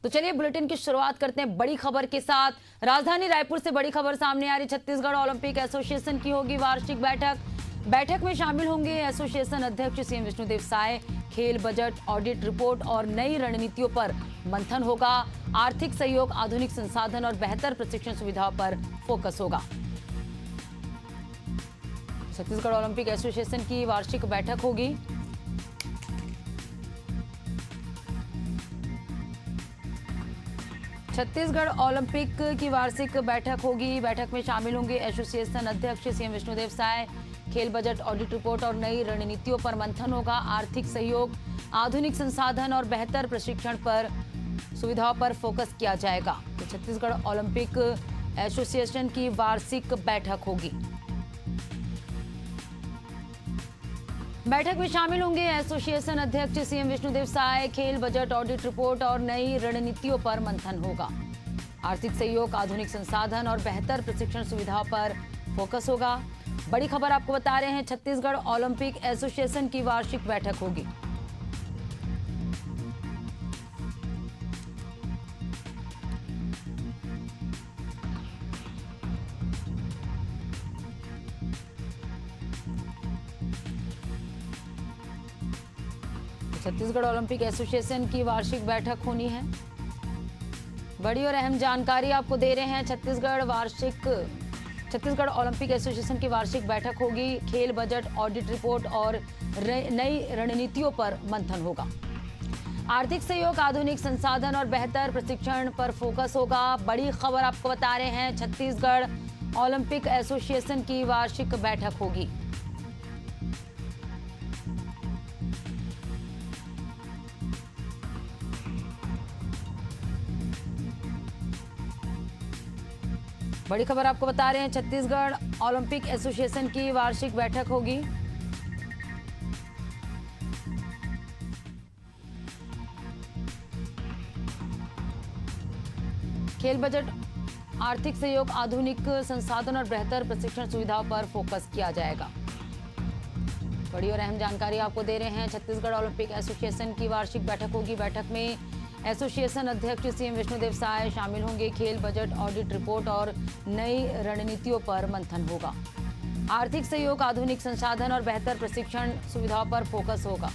तो चलिए बुलेटिन की शुरुआत करते हैं बड़ी खबर के साथ। राजधानी रायपुर से बड़ी खबर सामने आ रही। छत्तीसगढ़ ओलंपिक एसोसिएशन की होगी वार्षिक बैठक में शामिल होंगे एसोसिएशन अध्यक्ष सीएम विष्णुदेव साय। खेल बजट, ऑडिट रिपोर्ट और नई रणनीतियों पर मंथन होगा। आर्थिक सहयोग, आधुनिक संसाधन और बेहतर प्रशिक्षण सुविधाओं पर फोकस होगा। छत्तीसगढ़ ओलंपिक एसोसिएशन की वार्षिक बैठक होगी। छत्तीसगढ़ ओलंपिक की वार्षिक बैठक होगी। बैठक में शामिल होंगे एसोसिएशन अध्यक्ष सीएम विष्णुदेव साय। खेल बजट, ऑडिट रिपोर्ट और नई रणनीतियों पर मंथन होगा। आर्थिक सहयोग, आधुनिक संसाधन और बेहतर प्रशिक्षण पर सुविधाओं पर फोकस किया जाएगा। तो छत्तीसगढ़ ओलंपिक एसोसिएशन की वार्षिक बैठक होगी। बैठक में शामिल होंगे एसोसिएशन अध्यक्ष सीएम विष्णुदेव साय। खेल बजट, ऑडिट रिपोर्ट और नई रणनीतियों पर मंथन होगा। आर्थिक सहयोग, आधुनिक संसाधन और बेहतर प्रशिक्षण सुविधाओं पर फोकस होगा। बड़ी खबर आपको बता रहे हैं, छत्तीसगढ़ ओलंपिक एसोसिएशन की वार्षिक बैठक होगी। छत्तीसगढ़ ओलंपिक एसोसिएशन की वार्षिक बैठक होनी है। बड़ी और अहम जानकारी आपको दे रहे हैं। छत्तीसगढ़ ओलंपिक एसोसिएशन की वार्षिक बैठक होगी। खेल बजट, ऑडिट रिपोर्ट और नई रणनीतियों पर मंथन होगा। आर्थिक सहयोग, आधुनिक संसाधन और बेहतर प्रशिक्षण पर फोकस होगा। बड़ी खबर आपको बता रहे हैं, छत्तीसगढ़ ओलंपिक एसोसिएशन की वार्षिक बैठक होगी। बड़ी खबर आपको बता रहे हैं, छत्तीसगढ़ ओलंपिक एसोसिएशन की वार्षिक बैठक होगी। खेल बजट, आर्थिक सहयोग, आधुनिक संसाधन और बेहतर प्रशिक्षण सुविधाओं पर फोकस किया जाएगा। बड़ी और अहम जानकारी आपको दे रहे हैं, छत्तीसगढ़ ओलंपिक एसोसिएशन की वार्षिक बैठक होगी। बैठक में एसोसिएशन अध्यक्ष सीएम विष्णुदेव साय शामिल होंगे। खेल बजट, ऑडिट रिपोर्ट और नई रणनीतियों पर मंथन होगा। आर्थिक सहयोग, आधुनिक संसाधन और बेहतर प्रशिक्षण सुविधाओं पर फोकस होगा।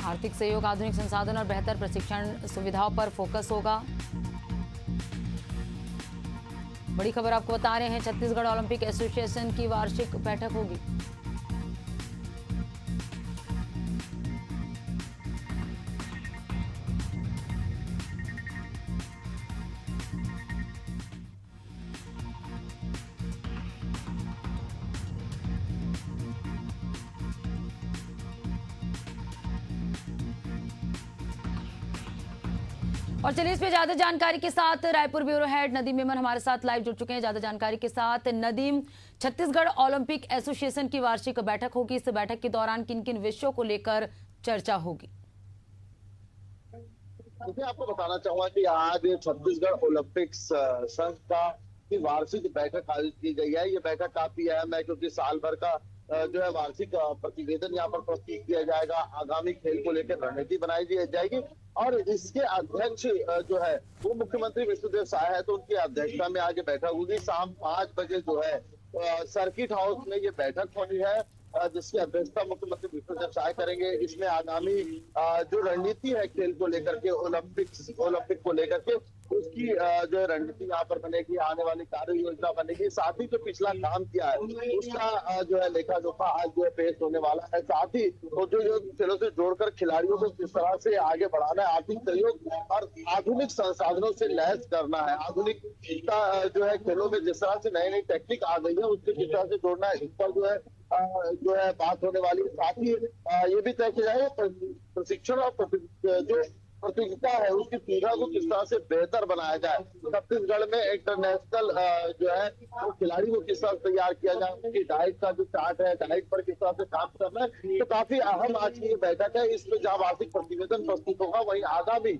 आर्थिक सहयोग, आधुनिक संसाधन और बेहतर प्रशिक्षण सुविधाओं पर फोकस होगा। बड़ी खबर आपको बता रहे हैं, छत्तीसगढ़ ओलंपिक एसोसिएशन की वार्षिक बैठक होगी। और चलिए इस पे ज्यादा जानकारी के साथ रायपुर ब्यूरो हेड नदीम मेमन हमारे साथ लाइव जुड़ चुके हैं। ज्यादा जानकारी के साथ नदीम, छत्तीसगढ़ ओलंपिक एसोसिएशन की वार्षिक बैठक होगी। इस बैठक के दौरान किन किन विषयों को लेकर चर्चा होगी? देखिए, आपको बताना चाहूंगा कि आज छत्तीसगढ़ ओलंपिक संघ का की वार्षिक बैठक आयोजित की गई है। ये बैठक काफी अहम है क्योंकि साल भर का जो है वार्षिक प्रतिवेदन यहाँ पर प्रस्तुत किया जाएगा। आगामी खेल को लेकर रणनीति बनाई जाएगी और इसके अध्यक्ष जो है वो मुख्यमंत्री विष्णुदेव साय है, तो उनकी अध्यक्षता में आज बैठक होगी। शाम 5 बजे जो है सर्किट हाउस में ये बैठक होनी है, जिसकी अध्यक्षता मुख्यमंत्री विष्णुदेव साय करेंगे। इसमें आगामी जो रणनीति है खेल को लेकर के, ओलंपिक को लेकर के, उसकी जो है रणनीति यहाँ पर बनेगी, आने वाली कार्य योजना बनेगी। साथ ही जो पिछला काम किया है उसका जो है लेखा जोखा आज जो है पेश होने वाला है। साथ ही जो खेलों से जोड़कर खिलाड़ियों को किस तरह से आगे बढ़ाना है, आर्थिक सहयोग और आधुनिक संसाधनों से लैस करना है, आधुनिक जो है खेलों में जिस तरह से नई नई टेक्निक आ गई है उससे किस तरह से जोड़ना है, इस पर जो है बात होने वाली है। साथ ही ये भी तय किया जाए प्रशिक्षण और जो प्रतियोगिता है उसकी सुविधा को किस तरह से बेहतर बनाया जाए, छत्तीसगढ़ में इंटरनेशनल जो है वो खिलाड़ी को किस तरह से तैयार किया जाए, उनकी डाइट का जो चार्ट है, डाइट पर किस तरह से काम करना है, तो काफी अहम आज की ये बैठक है। इसमें जहाँ वार्षिक प्रतिवेदन प्रस्तुत होगा, वहीं आगामी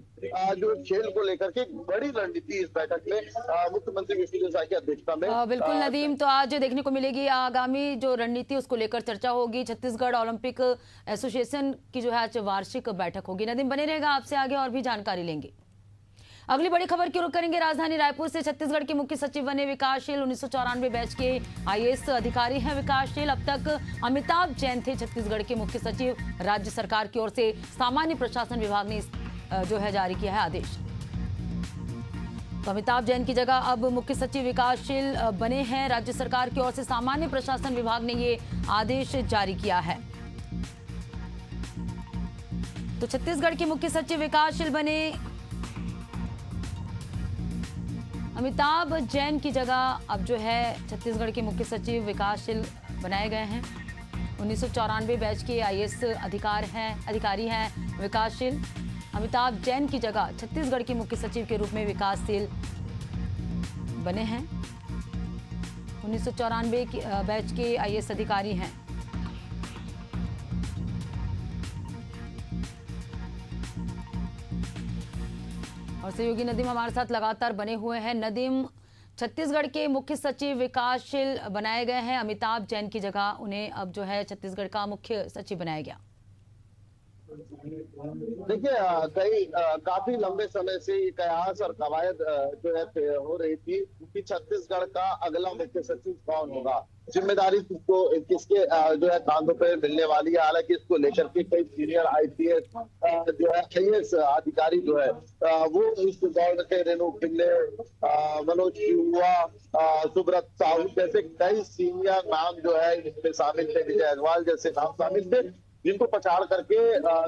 जो खेल को लेकर के बड़ी रणनीति इस बैठक में मुख्यमंत्री विष्णु देसाई की अध्यक्षता में बिल्कुल नदीम, तो आज देखने को मिलेगी आगामी जो रणनीति उसको लेकर चर्चा होगी। छत्तीसगढ़ ओलंपिक एसोसिएशन की जो है आज वार्षिक बैठक होगी। नदीम बने रहेगा, आपसे आगे और भी जानकारी लेंगे। अगली बड़ी खबर की रुख करेंगे राजधानी रायपुर से। छत्तीसगढ़ के मुख्य सचिव बने विकासशील 1994 बैच के आईएएस अधिकारी हैं विकासशील। अब तक अमिताभ जैन थे छत्तीसगढ़ के मुख्य सचिव। राज्य सरकार की ओर से सामान्य प्रशासन विभाग ने जो है जारी किया है आदेश। तो अमिताभ जैन की जगह अब मुख्य सचिव विकासशील बने हैं। राज्य सरकार की ओर से सामान्य प्रशासन विभाग ने ये आदेश जारी किया है। तो छत्तीसगढ़ के मुख्य सचिव विकासशील बने अमिताभ जैन की जगह अब जो है छत्तीसगढ़ के मुख्य सचिव विकासशील बनाए गए हैं। 1994 बैच के आईएएस अधिकारी हैं विकासशील। अमिताभ जैन की जगह छत्तीसगढ़ के मुख्य सचिव के रूप में विकासशील बने हैं। 1994 बैच के आईएएस अधिकारी हैं। और सहयोगी नदीम हमारे साथ लगातार बने हुए हैं। नदीम, छत्तीसगढ़ के मुख्य सचिव विकासशील बनाए गए हैं। अमिताभ जैन की जगह उन्हें अब जो है छत्तीसगढ़ का मुख्य सचिव बनाया गया। देखिए काफी लंबे समय से ये कयास और कवायद जो है हो रही थी कि छत्तीसगढ़ का अगला मुख्य सचिव कौन होगा, जिम्मेदारी किसके जो है कांधों पे मिलने वाली है। हालांकि इसको लेकर के कई सीनियर आईपीएस जो है आईएएस अधिकारी जो है वो इस दौड़ के रेणु पिल्ले, मनोज सिन्हा, सुब्रत साहू जैसे कई सीनियर नाम जो है इसमें शामिल थे। विजय अग्रवाल जैसे नाम शामिल थे, जिनको पछाड़ करके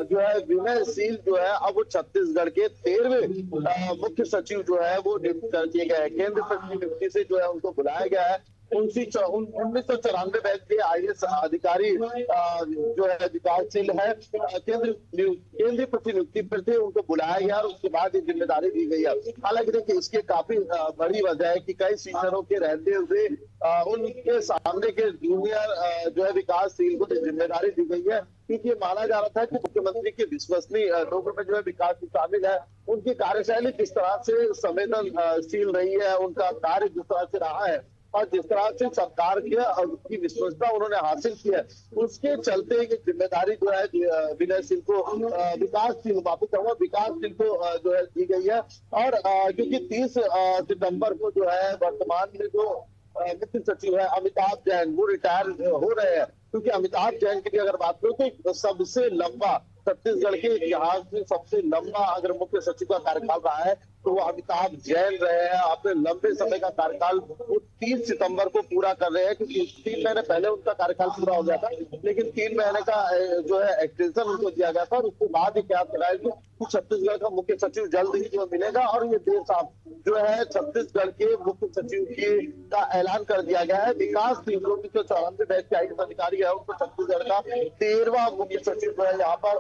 जो है विनयशील जो है अब वो छत्तीसगढ़ के 13वें मुख्य सचिव जो है वो नियुक्त कर दिए गए हैं। केंद्र की नियुक्ति से जो है उनको बुलाया गया है। 1994 बैच के आईएएस अधिकारी जो है विकासशील है, केंद्रीय प्रतिनियुक्ति पर थे, उनको बुलाया गया और उसके बाद ये जिम्मेदारी दी गई है। हालांकि देखिए इसके काफी बड़ी वजह है कि कई सीनियरों के रहते हुए उनके सामने के जूनियर जो है विकासशील को जिम्मेदारी दी गई है, क्योंकि ये माना जा रहा था कि मुख्यमंत्री के विश्वसनीय लोगों में जो है विकास शामिल है। उनकी कार्यशैली जिस तरह से संवेदनशील रही है, उनका कार्य जिस तरह से रहा है और जिस तरह से सरकार की विश्वसनीयता उन्होंने हासिल की है, उसके चलते ये जिम्मेदारी जो है विनयशील को विकासशील को जो है दी गई है। और क्योंकि 30 सितंबर को जो है वर्तमान में जो मुख्य सचिव है अमिताभ जैन वो रिटायर हो रहे हैं, क्योंकि अमिताभ जैन की अगर बात करो तो सबसे लंबा छत्तीसगढ़ के इतिहास में सबसे लंबा अगर मुख्य सचिव का कार्यकाल रहा है तो वो अमिताभ जैन रहे हैं। अपने लंबे समय का कार्यकाल वो 30 सितंबर को पूरा कर रहे हैं, क्योंकि 3 महीने पहले उनका कार्यकाल पूरा हो गया था, लेकिन 3 महीने का जो है एक्सटेंशन उनको दिया गया था। और उसके बाद ही क्या कराया कि छत्तीसगढ़ का मुख्य सचिव जल्द ही जो मिलेगा और ये देर शाम जो है छत्तीसगढ़ के मुख्य सचिव का ऐलान कर दिया गया है। विकासशील 1994 बैच के आईएएस अधिकारी है, उनको छत्तीसगढ़ का 13वां मुख्य सचिव जो है यहाँ पर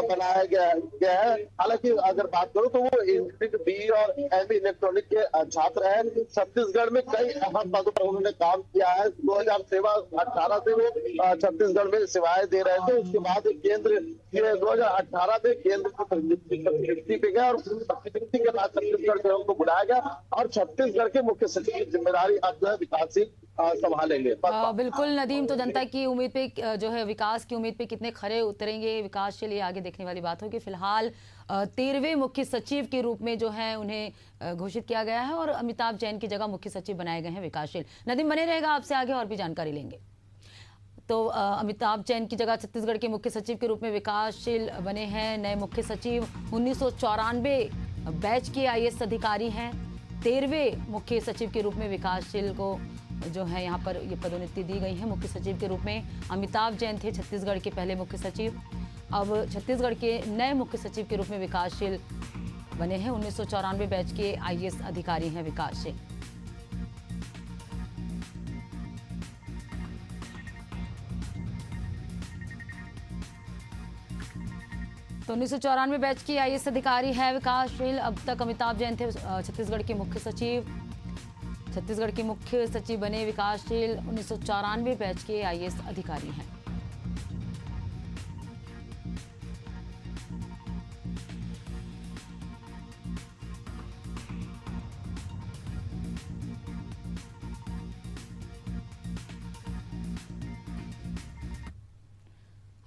बनाया गया है। हालांकि अगर बात करो तो वो इंजीनियरिंग बी और एमए इलेक्ट्रॉनिक के छात्र हैं। छत्तीसगढ़ में कई अहम पदों पर उन्होंने काम किया है। 2018 से वो छत्तीसगढ़ में सेवाएं दे रहे थे। उसके बाद केंद्र 2018 में केंद्र की प्रतिनियुक्ति पे गया और प्रतिनियुक्ति के बाद छत्तीसगढ़ से उनको बुलाया गया और छत्तीसगढ़ के मुख्य सचिव की जिम्मेदारी अब जो है विकासशील संभालेंगे। बिल्कुल नदीम, तो जनता की उम्मीद पे जो है विकास की उम्मीद पे कितने खरे उतरेंगे विकास के लिए आगे देखने वाली बात होगी। फिलहाल 13वें मुख्य सचिव के रूप में जो है उन्हें घोषित किया गया है और अमिताभ जैन की जगह मुख्य सचिव बनाए गए हैं विकासशील। नदीम बने रहेगा, आपसे आगे और भी जानकारी लेंगे। तो अमिताभ जैन की जगह छत्तीसगढ़ के मुख्य सचिव के रूप में विकासशील बने हैं नए मुख्य सचिव। 1994 बैच के आईएएस अधिकारी हैं। 13वें मुख्य सचिव के रूप में विकासशील को जो है यहाँ पर ये पदोन्नति दी गई है मुख्य सचिव के रूप में। अमिताभ जैन थे छत्तीसगढ़ के पहले मुख्य सचिव, अब छत्तीसगढ़ के नए मुख्य सचिव के रूप में विकासशील बने हैं। 1994 बैच के आईएएस अधिकारी हैं विकासशील। तो 1994 बैच की आईएएस अधिकारी है विकासशील। अब तक अमिताभ जैन थे छत्तीसगढ़ के मुख्य सचिव। छत्तीसगढ़ के मुख्य सचिव बने विकासशील 1994 बैच के आईएएस अधिकारी हैं।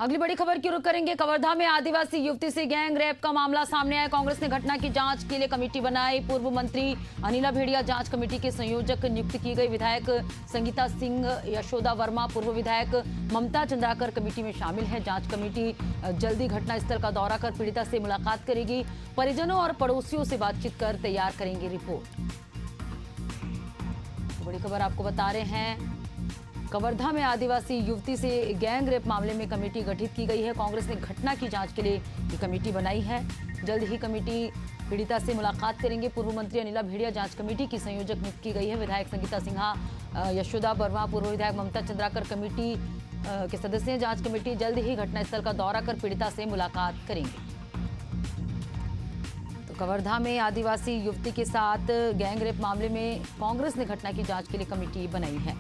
अगली बड़ी खबर की रुख करेंगे। कवर्धा में आदिवासी युवती से गैंग रेप का मामला सामने आया। कांग्रेस ने घटना की जांच के लिए कमेटी बनाई। पूर्व मंत्री अनिला भेड़िया जांच कमेटी के संयोजक नियुक्त की गई। विधायक संगीता सिंह, यशोदा वर्मा, पूर्व विधायक ममता चंद्राकर कमेटी में शामिल है। जांच कमेटी जल्दी घटनास्थल का दौरा कर पीड़िता से मुलाकात करेगी। परिजनों और पड़ोसियों से बातचीत कर तैयार करेंगे रिपोर्ट। तो बड़ी खबर आपको बता रहे हैं, कवर्धा में आदिवासी युवती से गैंग रेप मामले में कमेटी गठित की गई है। कांग्रेस ने घटना की जांच के लिए ये कमेटी बनाई है। जल्द ही कमेटी पीड़िता से मुलाकात करेंगे। पूर्व मंत्री अनिला भेड़िया जांच कमेटी की संयोजक नियुक्त की गई है। विधायक संगीता सिन्हा, यशोदा वर्मा, पूर्व विधायक ममता चंद्राकर कमेटी के सदस्य हैं। जांच कमेटी जल्द ही घटनास्थल का दौरा कर पीड़िता से मुलाकात करेंगे। तो कवर्धा में आदिवासी युवती के साथ गैंग रेप मामले में कांग्रेस ने घटना की जांच के लिए कमेटी बनाई है।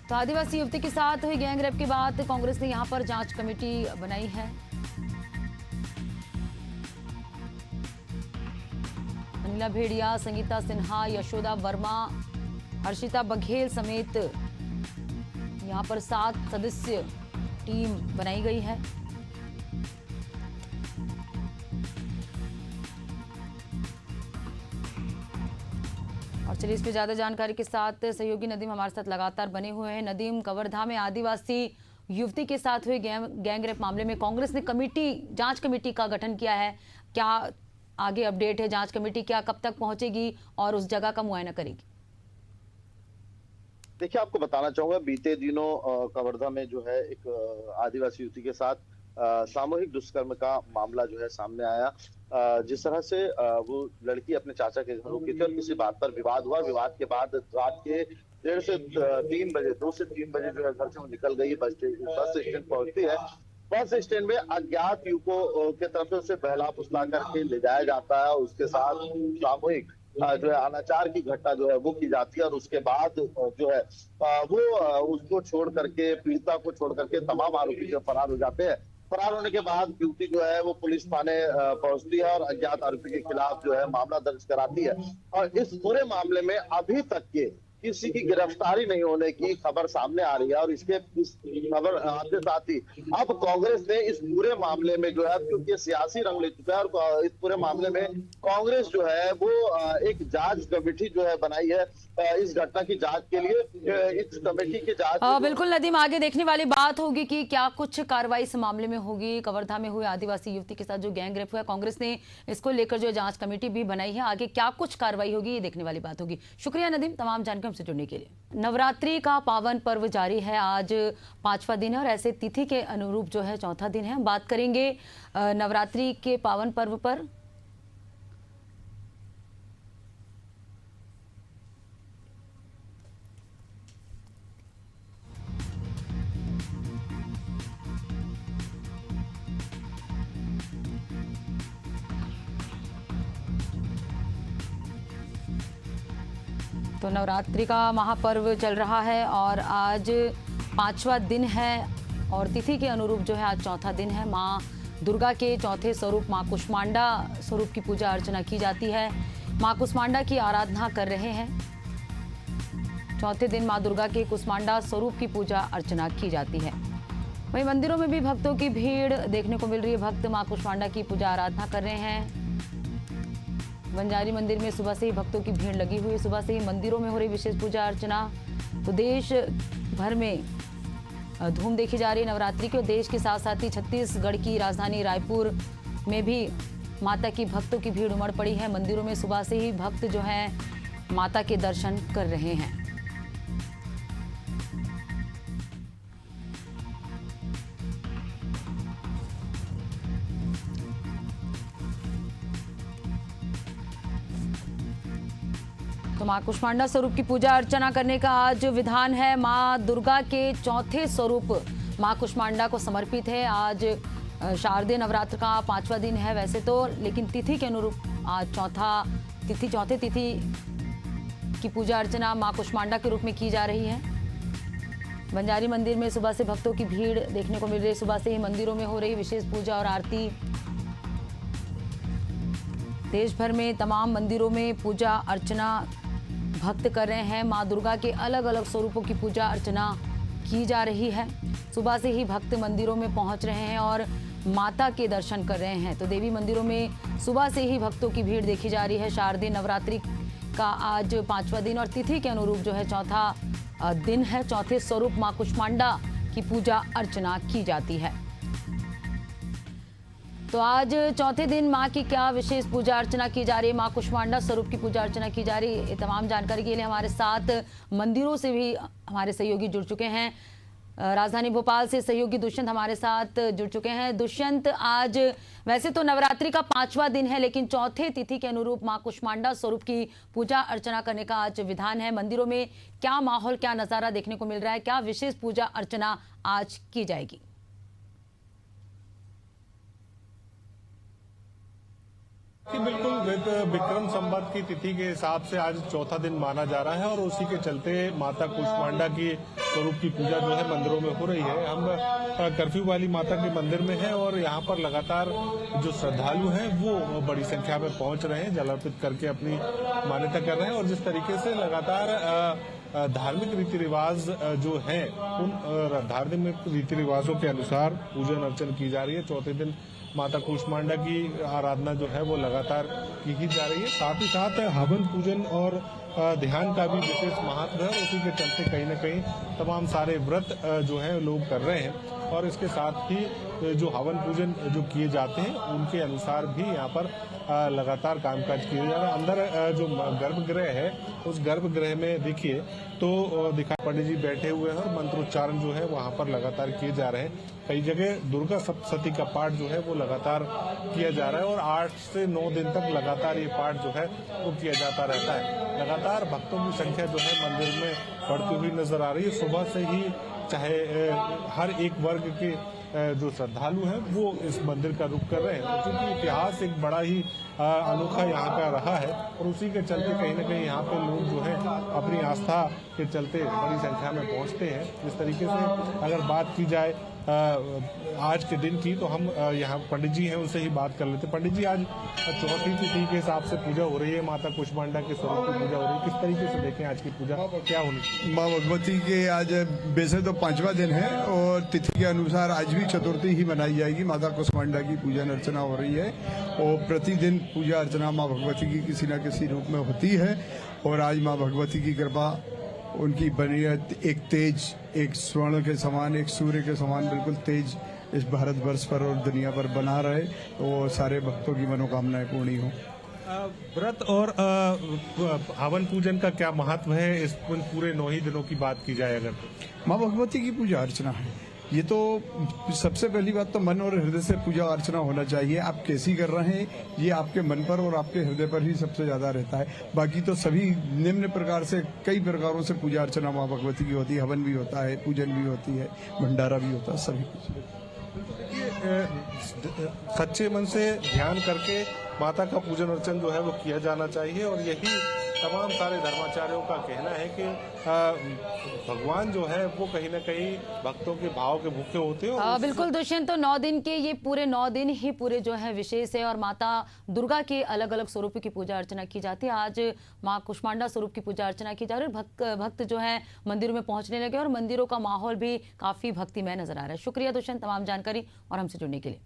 तो आदिवासी युवती के साथ हुई गैंग रेप के बाद कांग्रेस ने यहां पर जांच कमेटी बनाई है। अनिला भेड़िया, संगीता सिन्हा, यशोदा वर्मा, हर्षिता बघेल समेत यहां पर 7 सदस्य टीम बनाई गई है। और चलिए इस पे ज्यादा जानकारी के साथ सहयोगी नदीम हमारे साथ लगातार बने हुए हैं। नदीम, कवर्धा में आदिवासी युवती के साथ हुए गैंग रेप मामले में कांग्रेस ने जांच कमेटी का गठन किया है। क्या आगे अपडेट है? जांच कमेटी क्या कब तक पहुंचेगी और उस जगह का मुआयना करेगी? देखिए, आपको बताना चाहूंगा, बीते दिनों कवर्धा में जो है एक आदिवासी युवती के साथ सामूहिक दुष्कर्म का मामला जो है सामने आया। जिस तरह से वो लड़की अपने चाचा के घर रुकी थी और किसी बात पर विवाद हुआ। विवाद के बाद रात के 2 से 3 बजे जो है घर से वो निकल गई। बस स्टैंड पहुंचती है। बस स्टैंड में अज्ञात युवकों के तरफ से उसे बहला फुसला करके ले जाया जाता है। उसके साथ सामूहिक जो है अनाचार की घटना जो है वो की जाती है। और उसके बाद जो है वो उसको छोड़ करके, पीड़िता को छोड़ करके तमाम आरोपी जो फरार हो जाते हैं। फरार होने के बाद युवती जो है वो पुलिस थाने पहुंचती है और अज्ञात आरोपी के खिलाफ जो है मामला दर्ज कराती है। और इस पूरे मामले में अभी तक के किसी की गिरफ्तारी नहीं होने की खबर सामने आ रही है। और इस खबर आते साथ ही अब कांग्रेस ने इस पूरे मामले में जो है, क्योंकि सियासी रंग ले चुका है, और इस पूरे मामले में कांग्रेस जो है वो एक जांच कमेटी जो है बनाई है इस घटना की जांच के लिए। इस कमेटी की जांच बिल्कुल नदीम, आगे देखने वाली बात होगी कि क्या कुछ कार्रवाई इस मामले में होगी। कवर्धा में हुए आदिवासी युवती के साथ जो गैंग रेप हुआ, कांग्रेस ने इसको लेकर जो जांच कमेटी भी बनाई है। आगे क्या कुछ कार्रवाई होगी ये देखने वाली बात होगी। शुक्रिया नदीम तमाम जानकारी से जुड़ने के लिए। नवरात्रि का पावन पर्व जारी है। आज 5वां दिन है और ऐसे तिथि के अनुरूप जो है 4था दिन है। हम बात करेंगे नवरात्रि के पावन पर्व पर। तो नवरात्रि का महापर्व चल रहा है और आज 5वां दिन है और तिथि के अनुरूप जो है आज 4था दिन है। माँ दुर्गा के चौथे स्वरूप माँ कुष्मांडा स्वरूप की पूजा अर्चना की जाती है। माँ कुष्मांडा की आराधना कर रहे हैं। चौथे दिन माँ दुर्गा के कुष्मांडा स्वरूप की पूजा अर्चना की जाती है। वहीं मंदिरों में भी भक्तों की भीड़ देखने को मिल रही है। भक्त माँ कुष्मांडा की पूजा आराधना कर रहे हैं। बंजारी मंदिर में सुबह से ही भक्तों की भीड़ लगी हुई है। सुबह से ही मंदिरों में हो रही विशेष पूजा अर्चना। तो देश भर में धूम देखी जा रही है नवरात्रि की। और देश के साथ साथ ही छत्तीसगढ़ की राजधानी रायपुर में भी माता की भक्तों की भीड़ उमड़ पड़ी है। मंदिरों में सुबह से ही भक्त जो है माता के दर्शन कर रहे हैं। तो मां कुष्मांडा स्वरूप की पूजा अर्चना करने का आज विधान है। मां दुर्गा के चौथे स्वरूप मां कुष्मांडा को समर्पित है। आज शारदीय नवरात्र का 5वां दिन है वैसे तो, लेकिन तिथि के अनुरूप आज चौथे तिथि की पूजा अर्चना मां कुष्मांडा के रूप में की जा रही है। बंजारी मंदिर में सुबह से भक्तों की भीड़ देखने को मिल रही है। सुबह से ही मंदिरों में हो रही विशेष पूजा और आरती। देश भर में तमाम मंदिरों में पूजा अर्चना भक्त कर रहे हैं। मां दुर्गा के अलग अलग स्वरूपों की पूजा अर्चना की जा रही है। सुबह से ही भक्त मंदिरों में पहुंच रहे हैं और माता के दर्शन कर रहे हैं। तो देवी मंदिरों में सुबह से ही भक्तों की भीड़ देखी जा रही है। शारदीय नवरात्रि का आज 5वां दिन और तिथि के अनुरूप जो है चौथा दिन है। चौथे स्वरूप मां कुष्मांडा की पूजा अर्चना की जाती है। तो आज चौथे दिन मां की क्या विशेष पूजा अर्चना की जा रही है, मां कुष्मांडा स्वरूप की पूजा अर्चना की जा रही है, ये तमाम जानकारी के लिए हमारे साथ मंदिरों से भी हमारे सहयोगी जुड़ चुके हैं। राजधानी भोपाल से सहयोगी दुष्यंत हमारे साथ जुड़ चुके हैं। दुष्यंत, आज वैसे तो नवरात्रि का 5वां दिन है, लेकिन चौथे तिथि के अनुरूप मां कुष्मांडा स्वरूप की पूजा अर्चना करने का आज विधान है। मंदिरों में क्या माहौल, क्या नजारा देखने को मिल रहा है, क्या विशेष पूजा अर्चना आज की जाएगी? बिल्कुल विक्रम संवत की तिथि के हिसाब से आज चौथा दिन माना जा रहा है और उसी के चलते माता कुष्मांडा की स्वरूप की पूजा जो है मंदिरों में हो रही है। हम कर्फ्यू वाली माता के मंदिर में हैं और यहाँ पर लगातार जो श्रद्धालु हैं वो बड़ी संख्या में पहुंच रहे हैं, जल अर्पित करके अपनी मान्यता कर रहे हैं। और जिस तरीके से लगातार धार्मिक रीति रिवाज जो हैं उन धार्मिक रीति रिवाजों के अनुसार पूजन अर्चन की जा रही है। चौथे दिन माता कुष्मांडा की आराधना जो है वो लगातार की ही जा रही है। साथ ही साथ हवन पूजन और ध्यान का भी विशेष महत्व है। उसी के चलते कहीं न कहीं तमाम सारे व्रत जो है लोग कर रहे हैं और इसके साथ ही जो हवन पूजन जो किए जाते हैं उनके अनुसार भी यहाँ पर लगातार कामकाज किए जा रहे हैं। अंदर जो गर्भगृह है उस गर्भगृह में देखिए तो पंडित जी बैठे हुए हैं और मंत्रोच्चारण जो है वहाँ पर लगातार किए जा रहे हैं। कई जगह दुर्गा सप्तशती का पाठ जो है वो लगातार किया जा रहा है और 8 से 9 दिन तक लगातार ये पाठ जो है वो किया जाता रहता है। लगातार भक्तों की संख्या जो है मंदिर में बढ़ती हुई नजर आ रही है। सुबह से ही चाहे हर एक वर्ग के जो श्रद्धालु हैं वो इस मंदिर का रुख कर रहे हैं, क्योंकि इतिहास एक बड़ा ही अनोखा यहाँ का रहा है और उसी के चलते कहीं न कहीं यहाँ पे लोग जो है अपनी आस्था के चलते बड़ी संख्या में पहुँचते हैं। इस तरीके से अगर बात की जाए आज के दिन की तो हम यहाँ पंडित जी हैं उनसे ही बात कर लेते। पंडित जी, आज चौथी तिथि के हिसाब से पूजा हो रही है, माता कुष्मांडा के स्वरूप की पूजा हो रही है, किस तरीके से देखें आज की पूजा क्या होनी? माँ भगवती के आज वैसे तो 5वां दिन है और तिथि के अनुसार आज भी चतुर्थी ही मनाई जाएगी। माता कुष्मांडा की पूजन अर्चना हो रही है और प्रतिदिन पूजा अर्चना माँ भगवती की किसी न किसी रूप में होती है। और आज माँ भगवती की कृपा उनकी बनी एक तेज, एक स्वर्ण के समान, एक सूर्य के समान बिल्कुल तेज इस भारतवर्ष पर और दुनिया पर बना रहे तो सारे भक्तों की मनोकामनाएं पूरी हों। व्रत और हवन पूजन का क्या महत्व है इस पूरे 9 ही दिनों की बात की जाए अगर? माँ भगवती की पूजा अर्चना है ये तो सबसे पहली बात तो मन और हृदय से पूजा अर्चना होना चाहिए। आप कैसी कर रहे हैं ये आपके मन पर और आपके हृदय पर ही सबसे ज्यादा रहता है। बाकी तो सभी निम्न प्रकार से कई प्रकारों से पूजा अर्चना माँ भगवती की होती है। हवन भी होता है, पूजन भी होती है, भंडारा भी होता है, सभी कुछ। सच्चे मन से ध्यान करके माता का पूजन अर्चन जो है वो किया जाना चाहिए और यही तमाम सारे धर्माचार्यों का कहना है कि भगवान जो है वो कहीं ना कहीं भक्तों के भाव के भूखे होते हैं। बिल्कुल दुष्यंत, तो 9 दिन के ये पूरे 9 दिन ही पूरे जो है विशेष है और माता दुर्गा के अलग अलग स्वरूपों की पूजा अर्चना की जाती है। आज माँ कुष्मांडा स्वरूप की पूजा अर्चना की जा रही है। भक्त जो है मंदिरों में पहुंचने लगे और मंदिरों का माहौल भी काफी भक्तिमय नजर आ रहा है। शुक्रिया दुष्यंत तमाम जानकारी और हमसे जुड़ने के लिए।